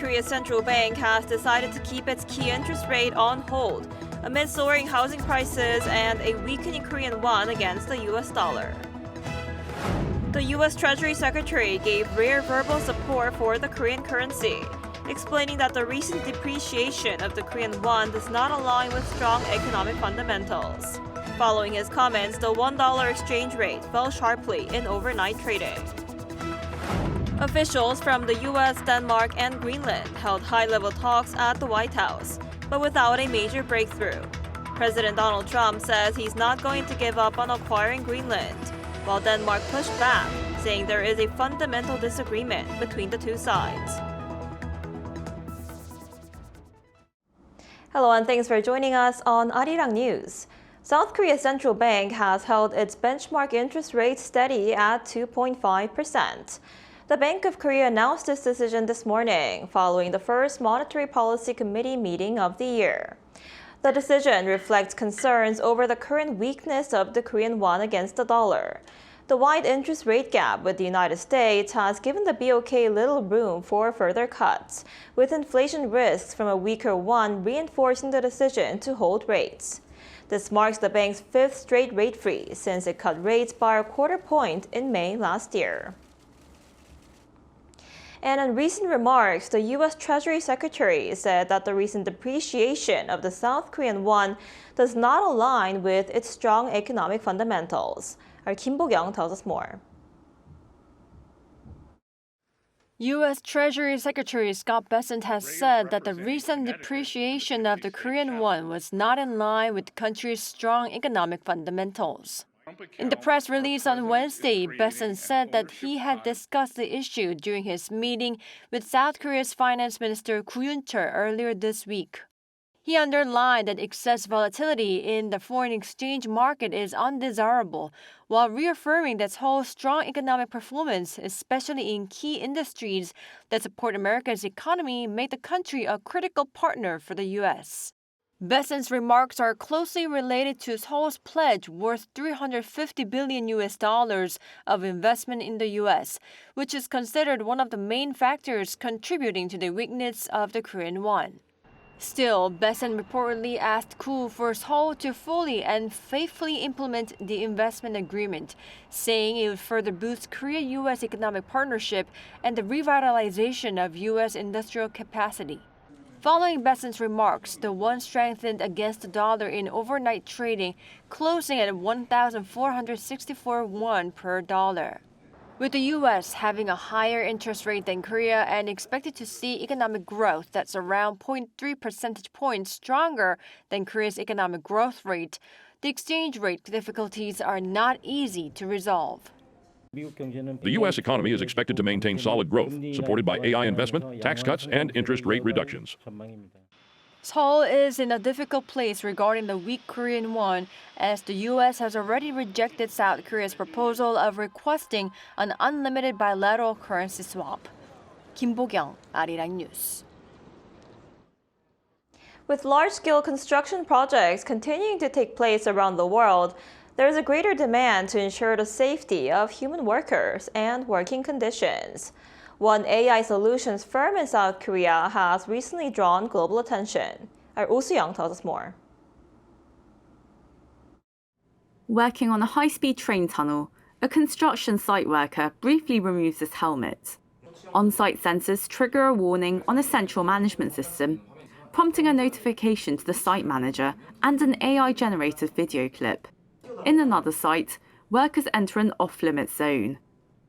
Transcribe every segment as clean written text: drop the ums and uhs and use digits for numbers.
Korea's central bank has decided to keep its key interest rate on hold amid soaring housing prices and a weakening Korean won against the US dollar. The US Treasury Secretary gave rare verbal support for the Korean currency, explaining that the recent depreciation of the Korean won does not align with strong economic fundamentals. Following his comments, the $1 exchange rate fell sharply in overnight trading. Officials from the US, Denmark, and Greenland held high-level talks at the White House, but without a major breakthrough. President Donald Trump says he's not going to give up on acquiring Greenland, while Denmark pushed back, saying there is a fundamental disagreement between the two sides. Hello and thanks for joining us on Arirang News. South Korea's central bank has held its benchmark interest rate steady at 2.5%. The Bank of Korea announced this decision this morning, following the first Monetary Policy Committee meeting of the year. The decision reflects concerns over the current weakness of the Korean won against the dollar. The wide interest rate gap with the United States has given the BOK little room for further cuts, with inflation risks from a weaker won reinforcing the decision to hold rates. This marks the bank's fifth straight rate freeze since it cut rates by a quarter point in May last year. And in recent remarks, the U.S. Treasury Secretary said that the recent depreciation of the South Korean won does not align with its strong economic fundamentals. Our Kim Bo-kyung tells us more. U.S. Treasury Secretary Scott Bessent has said that the recent depreciation of the Korean won was not in line with the country's strong economic fundamentals. In the press release on Wednesday, Bessent said that he had discussed the issue during his meeting with South Korea's Finance Minister Koo Yoon-chul earlier this week. He underlined that excess volatility in the foreign exchange market is undesirable, while reaffirming that Seoul's strong economic performance, especially in key industries that support America's economy, made the country a critical partner for the U.S. Bessent's remarks are closely related to Seoul's pledge worth $350 billion of investment in the U.S., which is considered one of the main factors contributing to the weakness of the Korean won. Still, Bessent reportedly asked Koo for Seoul to fully and faithfully implement the investment agreement, saying it would further boost Korea-U.S. economic partnership and the revitalization of U.S. industrial capacity. Following Bessent's remarks, the won strengthened against the dollar in overnight trading, closing at 1,464 won per dollar. With the U.S. having a higher interest rate than Korea and expected to see economic growth that's around 0.3 percentage points stronger than Korea's economic growth rate, the exchange rate difficulties are not easy to resolve. The U.S. economy is expected to maintain solid growth, supported by AI investment, tax cuts, and interest rate reductions. Seoul is in a difficult place regarding the weak Korean won, as the U.S. has already rejected South Korea's proposal of requesting an unlimited bilateral currency swap. Kim Bo-kyung, Arirang News. With large-scale construction projects continuing to take place around the world, there is a greater demand to ensure the safety of human workers and working conditions. One AI solutions firm in South Korea has recently drawn global attention. Our Oh Soo-young tells us more. Working on a high-speed train tunnel, a construction site worker briefly removes his helmet. On-site sensors trigger a warning on a central management system, prompting a notification to the site manager and an AI-generated video clip. In another site, workers enter an off-limits zone.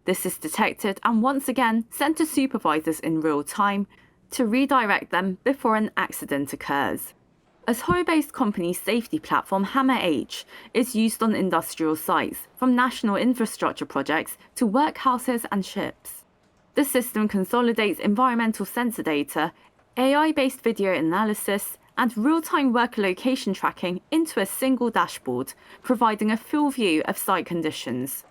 This is detected and once again sent to supervisors in real time to redirect them before an accident occurs. A Seoul-based company's safety platform Hammer H is used on industrial sites, from national infrastructure projects to workhouses and ships. The system consolidates environmental sensor data, AI-based video analysis, and real-time worker location tracking into a single dashboard, providing a full view of site conditions.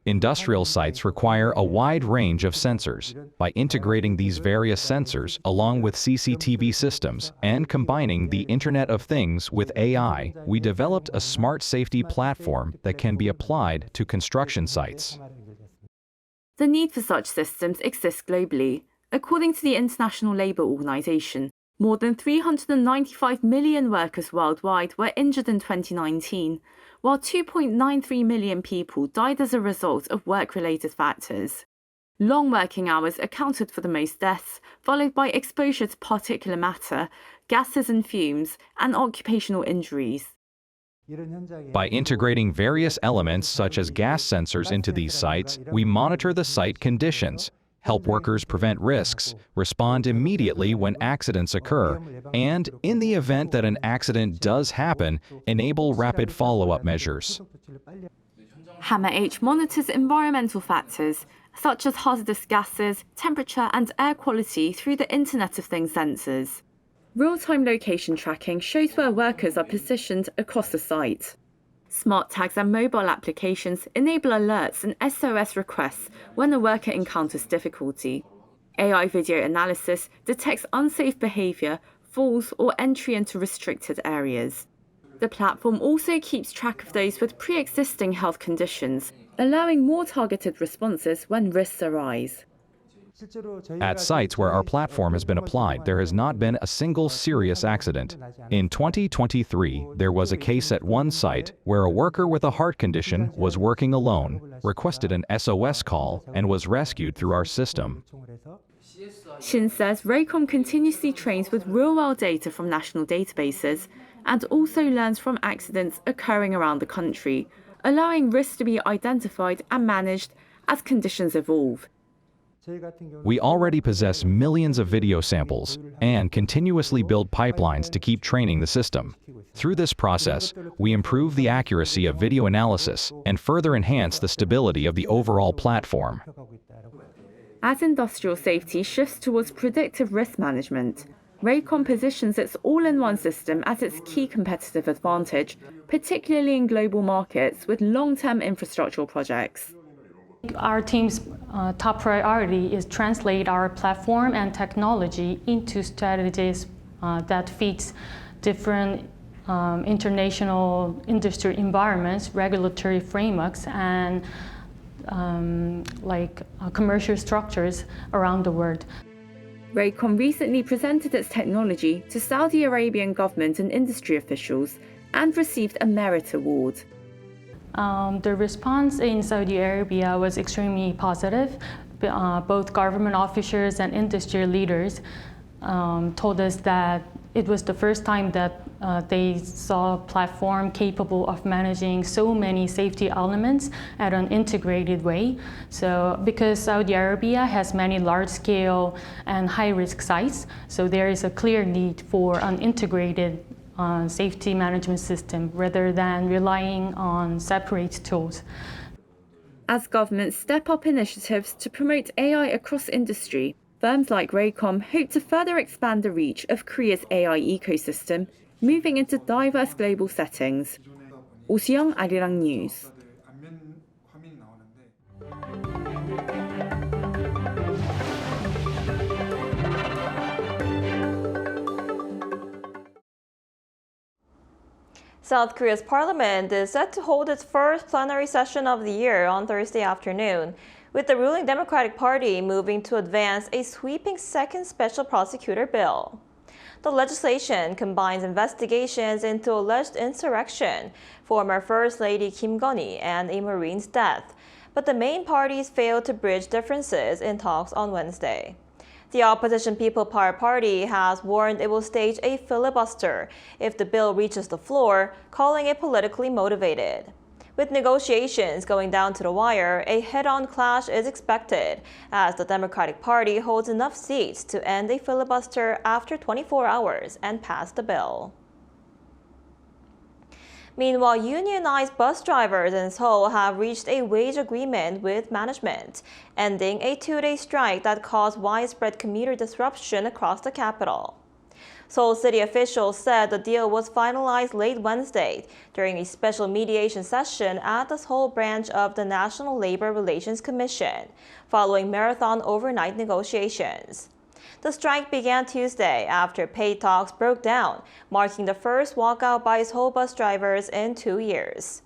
Industrial sites require a wide range of sensors. By integrating these various sensors along with CCTV systems and combining the Internet of Things with AI, we developed a smart safety platform that can be applied to construction sites. The need for such systems exists globally. According to the International Labour Organization, more than 395 million workers worldwide were injured in 2019, while 2.93 million people died as a result of work-related factors. Long working hours accounted for the most deaths, followed by exposure to particulate matter, gases and fumes, and occupational injuries. By integrating various elements such as gas sensors into these sites, we monitor the site conditions, help workers prevent risks, respond immediately when accidents occur, and, in the event that an accident does happen, enable rapid follow-up measures. Hammer H monitors environmental factors, such as hazardous gases, temperature, and air quality through the Internet of Things sensors. Real-time location tracking shows where workers are positioned across the site. Smart tags and mobile applications enable alerts and SOS requests when a worker encounters difficulty. AI video analysis detects unsafe behavior, falls, or entry into restricted areas. The platform also keeps track of those with pre-existing health conditions, allowing more targeted responses when risks arise. At sites where our platform has been applied, there has not been a single serious accident. In 2023, there was a case at one site where a worker with a heart condition was working alone, requested an SOS call, and was rescued through our system. Shin says Raycom continuously trains with real-world data from national databases and also learns from accidents occurring around the country, allowing risks to be identified and managed as conditions evolve. We already possess millions of video samples and continuously build pipelines to keep training the system. Through this process, we improve the accuracy of video analysis and further enhance the stability of the overall platform. As industrial safety shifts towards predictive risk management, Raycom positions its all-in-one system as its key competitive advantage, particularly in global markets with long-term infrastructural projects. Our team's top priority is translate our platform and technology into strategies that fits different international industry environments, regulatory frameworks, and commercial structures around the world. Raycom recently presented its technology to Saudi Arabian government and industry officials and received a merit award. The response in Saudi Arabia was extremely positive. Both government officials and industry leaders told us that it was the first time that they saw a platform capable of managing so many safety elements at an integrated way. So because Saudi Arabia has many large-scale and high-risk sites, so there is a clear need for an integrated safety management system rather than relying on separate tools. As governments step up initiatives to promote AI across industry, firms like Raycom hope to further expand the reach of Korea's AI ecosystem, moving into diverse global settings. 오수영, Arirang News. South Korea's parliament is set to hold its first plenary session of the year on Thursday afternoon, with the ruling Democratic Party moving to advance a sweeping second special prosecutor bill. The legislation combines investigations into alleged insurrection, former First Lady Kim Gun-hee, and a Marine's death, but the main parties failed to bridge differences in talks on Wednesday. The opposition People Power Party has warned it will stage a filibuster if the bill reaches the floor, calling it politically motivated. With negotiations going down to the wire, a head-on clash is expected as the Democratic Party holds enough seats to end a filibuster after 24 hours and pass the bill. Meanwhile, unionized bus drivers in Seoul have reached a wage agreement with management, ending a two-day strike that caused widespread commuter disruption across the capital. Seoul city officials said the deal was finalized late Wednesday during a special mediation session at the Seoul branch of the National Labor Relations Commission, following marathon overnight negotiations. The strike began Tuesday after pay talks broke down, marking the first walkout by Seoul bus drivers in 2 years.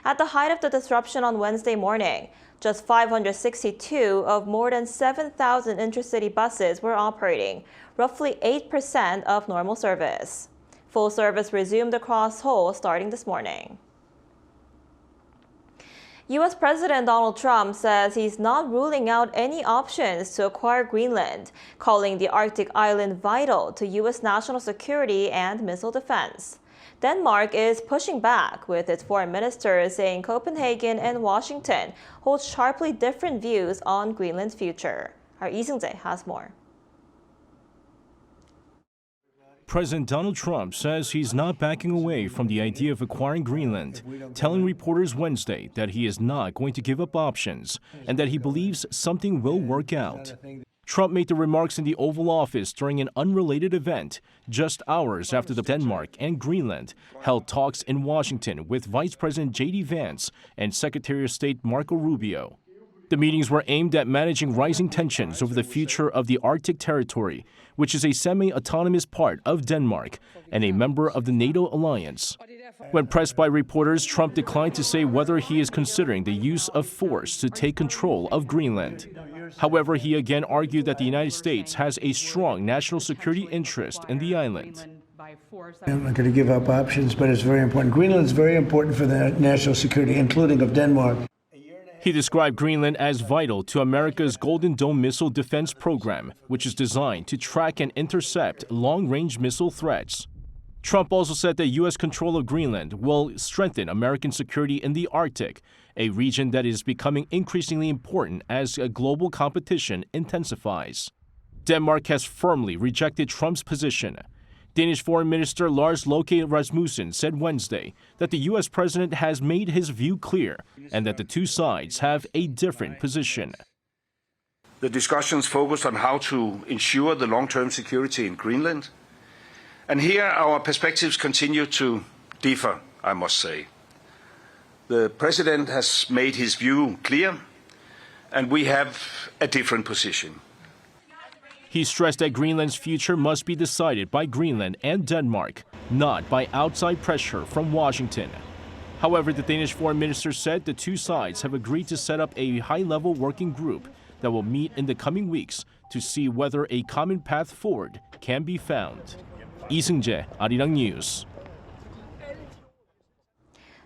At the height of the disruption on Wednesday morning, Just 562 of more than 7,000 intercity buses were operating, roughly 8% of normal service. Full service resumed across Seoul starting this morning. U.S. President Donald Trump says he's not ruling out any options to acquire Greenland, calling the Arctic island vital to U.S. national security and missile defense. Denmark is pushing back, with its foreign minister saying Copenhagen and Washington hold sharply different views on Greenland's future. Our Lee Seung-jae has more. President Donald Trump says he's not backing away from the idea of acquiring Greenland, telling reporters Wednesday that he is not going to give up options and that he believes something will work out. Trump made the remarks in the Oval Office during an unrelated event just hours after the Denmark and Greenland held talks in Washington with Vice President J.D. Vance and Secretary of State Marco Rubio. The meetings were aimed at managing rising tensions over the future of the Arctic territory, which is a semi-autonomous part of Denmark and a member of the NATO alliance. When pressed by reporters, Trump declined to say whether he is considering the use of force to take control of Greenland. However, he again argued that the United States has a strong national security interest in the island. I'm not going to give up options, but it's very important. Greenland is very important for the national security, including of Denmark. He described Greenland as vital to America's Golden Dome missile defense program, which is designed to track and intercept long-range missile threats. Trump also said that U.S. control of Greenland will strengthen American security in the Arctic, a region that is becoming increasingly important as global competition intensifies. Denmark has firmly rejected Trump's position. Danish Foreign Minister Lars Løkke Rasmussen said Wednesday that the U.S. president has made his view clear and that the two sides have a different position. The discussions focused on how to ensure the long-term security in Greenland. And here our perspectives continue to differ, I must say. The president has made his view clear, and we have a different position. He stressed that Greenland's future must be decided by Greenland and Denmark, not by outside pressure from Washington. However, the Danish foreign minister said the two sides have agreed to set up a high-level working group that will meet in the coming weeks to see whether a common path forward can be found. Lee Seung-jae, Arirang News.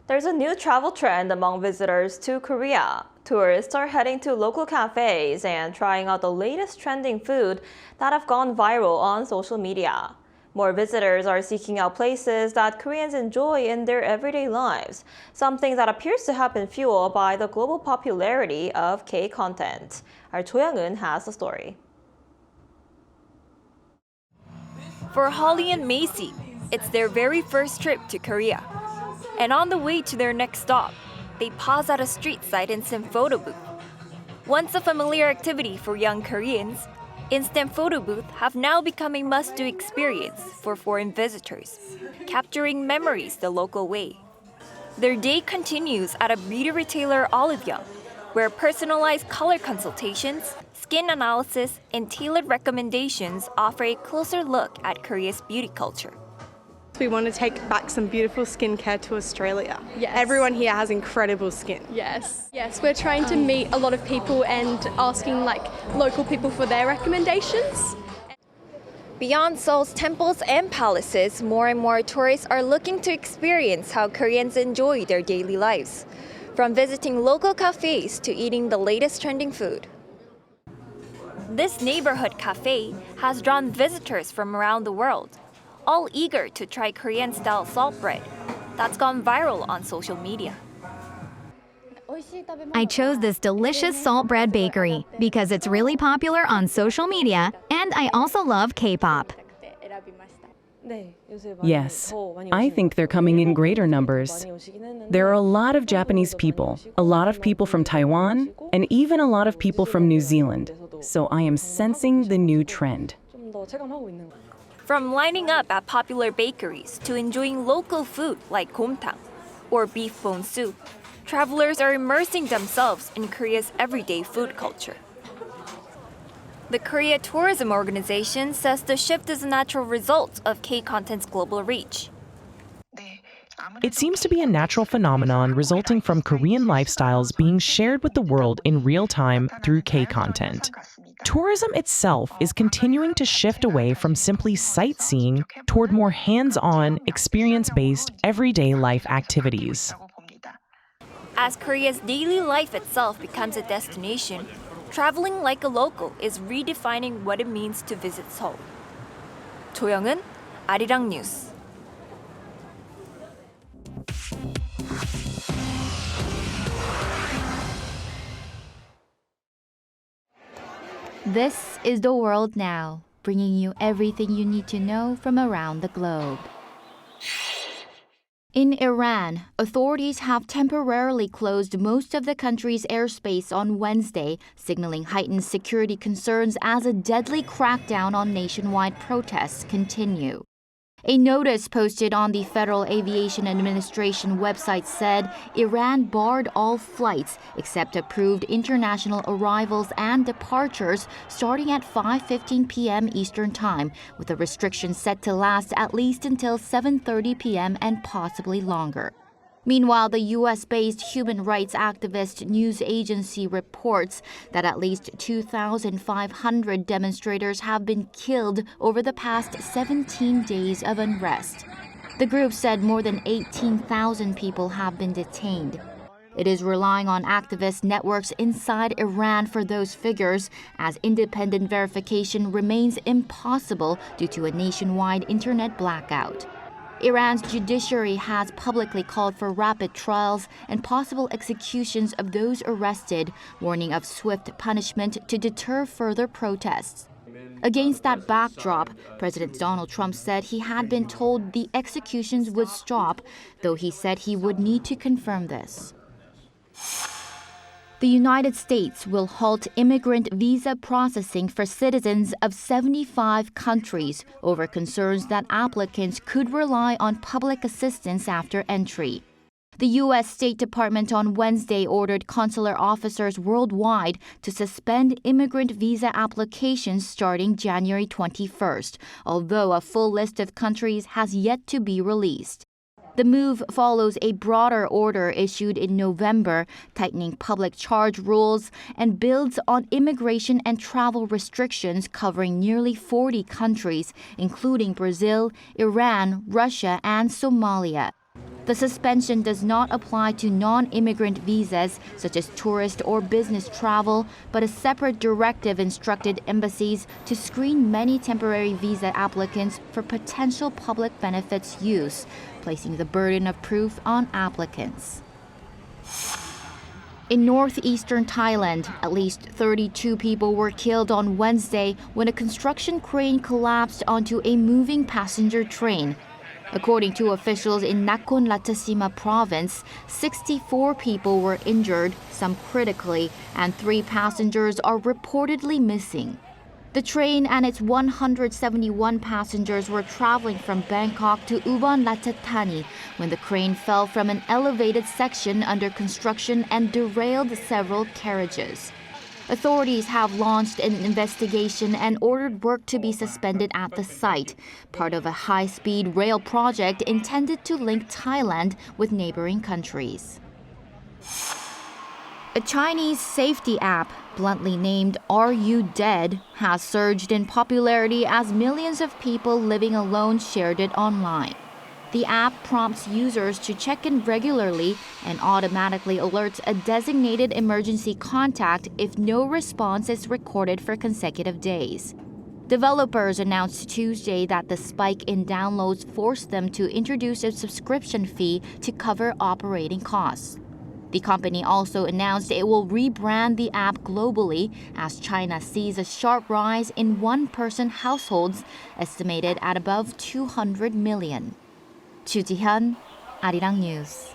There's a new travel trend among visitors to Korea. Tourists are heading to local cafes and trying out the latest trending food that have gone viral on social media. More visitors are seeking out places that Koreans enjoy in their everyday lives, something that appears to have been fueled by the global popularity of K-content. Our Cho Young-eun has the story. For Holly and Macy, it's their very first trip to Korea. And on the way to their next stop, they pause at a street side instant photo booth. Once a familiar activity for young Koreans, instant photo booths have now become a must-do experience for foreign visitors, capturing memories the local way. Their day continues at a beauty retailer Olive Young, where personalized color consultations, skin analysis, and tailored recommendations offer a closer look at Korea's beauty culture. We want to take back some beautiful skincare to Australia. Yes. Everyone here has incredible skin. Yes. Yes, we're trying to meet a lot of people and asking local people for their recommendations. Beyond Seoul's temples and palaces, more and more tourists are looking to experience how Koreans enjoy their daily lives, from visiting local cafes to eating the latest trending food. This neighborhood cafe has drawn visitors from around the world, all eager to try Korean-style salt bread that's gone viral on social media. I chose this delicious salt bread bakery because it's really popular on social media, and I also love K-pop. Yes, I think they're coming in greater numbers. There are a lot of Japanese people, a lot of people from Taiwan, and even a lot of people from New Zealand. So I am sensing the new trend. From lining up at popular bakeries to enjoying local food like gomtang or beef bone soup, travelers are immersing themselves in Korea's everyday food culture. The Korea Tourism Organization says the shift is a natural result of K-content's global reach. It seems to be a natural phenomenon resulting from Korean lifestyles being shared with the world in real time through K-content. Tourism itself is continuing to shift away from simply sightseeing toward more hands-on, experience-based, everyday life activities. As Korea's daily life itself becomes a destination, traveling like a local is redefining what it means to visit Seoul. 조영은, Arirang News. This is The World Now, bringing you everything you need to know from around the globe. In Iran, authorities have temporarily closed most of the country's airspace on Wednesday, signaling heightened security concerns as a deadly crackdown on nationwide protests continue. A notice posted on the Federal Aviation Administration website said Iran barred all flights except approved international arrivals and departures starting at 5:15 p.m. Eastern Time, with a restriction set to last at least until 7:30 p.m. and possibly longer. Meanwhile, the U.S.-based human rights activist news agency reports that at least 2,500 demonstrators have been killed over the past 17 days of unrest. The group said more than 18,000 people have been detained. It is relying on activist networks inside Iran for those figures, as independent verification remains impossible due to a nationwide internet blackout. Iran's judiciary has publicly called for rapid trials and possible executions of those arrested, warning of swift punishment to deter further protests. Against that backdrop, President Donald Trump said he had been told the executions would stop, though he said he would need to confirm this. The United States will halt immigrant visa processing for citizens of 75 countries over concerns that applicants could rely on public assistance after entry. The U.S. State Department on Wednesday ordered consular officers worldwide to suspend immigrant visa applications starting January 21st, although a full list of countries has yet to be released. The move follows a broader order issued in November, tightening public charge rules, and builds on immigration and travel restrictions covering nearly 40 countries, including Brazil, Iran, Russia, and Somalia. The suspension does not apply to non-immigrant visas, such as tourist or business travel, but a separate directive instructed embassies to screen many temporary visa applicants for potential public benefits use, placing the burden of proof on applicants. In northeastern Thailand, at least 32 people were killed on Wednesday when a construction crane collapsed onto a moving passenger train. According to officials in Nakhon Ratchasima province, 64 people were injured, some critically, and 3 passengers are reportedly missing. The train and its 171 passengers were traveling from Bangkok to Ubon Ratchathani when the crane fell from an elevated section under construction and derailed several carriages. Authorities have launched an investigation and ordered work to be suspended at the site, part of a high-speed rail project intended to link Thailand with neighboring countries. A Chinese safety app, bluntly named Are You Dead?, has surged in popularity as millions of people living alone shared it online. The app prompts users to check in regularly and automatically alerts a designated emergency contact if no response is recorded for consecutive days. Developers announced Tuesday that the spike in downloads forced them to introduce a subscription fee to cover operating costs. The company also announced it will rebrand the app globally as China sees a sharp rise in one-person households, estimated at above 200 million. Chu Ji-hyun, Arirang News.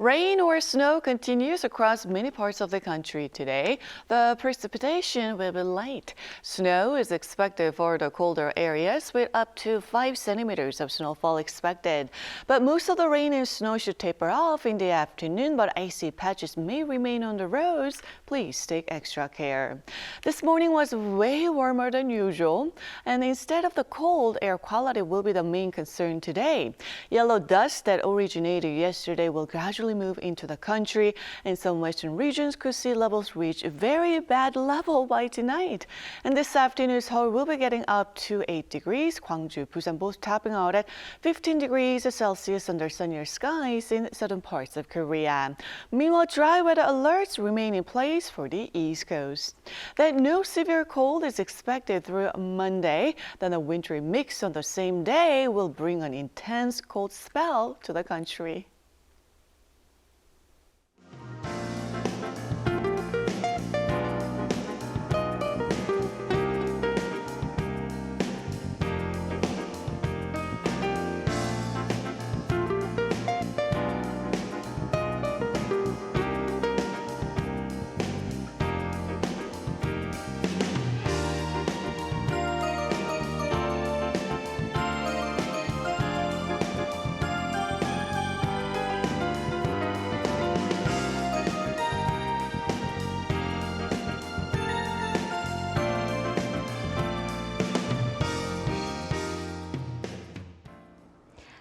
Rain or snow continues across many parts of the country today. The precipitation will be light. Snow is expected for the colder areas with up to 5 centimeters of snowfall expected. But most of the rain and snow should taper off in the afternoon, but icy patches may remain on the roads. Please take extra care. This morning was way warmer than usual, and instead of the cold, air quality will be the main concern today. Yellow dust that originated yesterday will gradually move into the country, and some western regions could see levels reach a very bad level by tonight. And this afternoon, Seoul will be getting up to 8 degrees. Gwangju, Busan both topping out at 15 degrees Celsius under sunnier skies in southern parts of Korea. Meanwhile, dry weather alerts remain in place for the East Coast. That no severe cold is expected through Monday. Then a wintry mix on the same day will bring an intense cold spell to the country.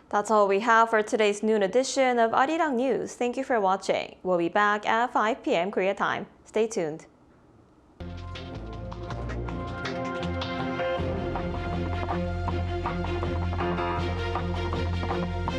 That's all we have for today's noon edition of Arirang News. Thank you for watching. We'll be back at 5 p.m. Korea time. Stay tuned.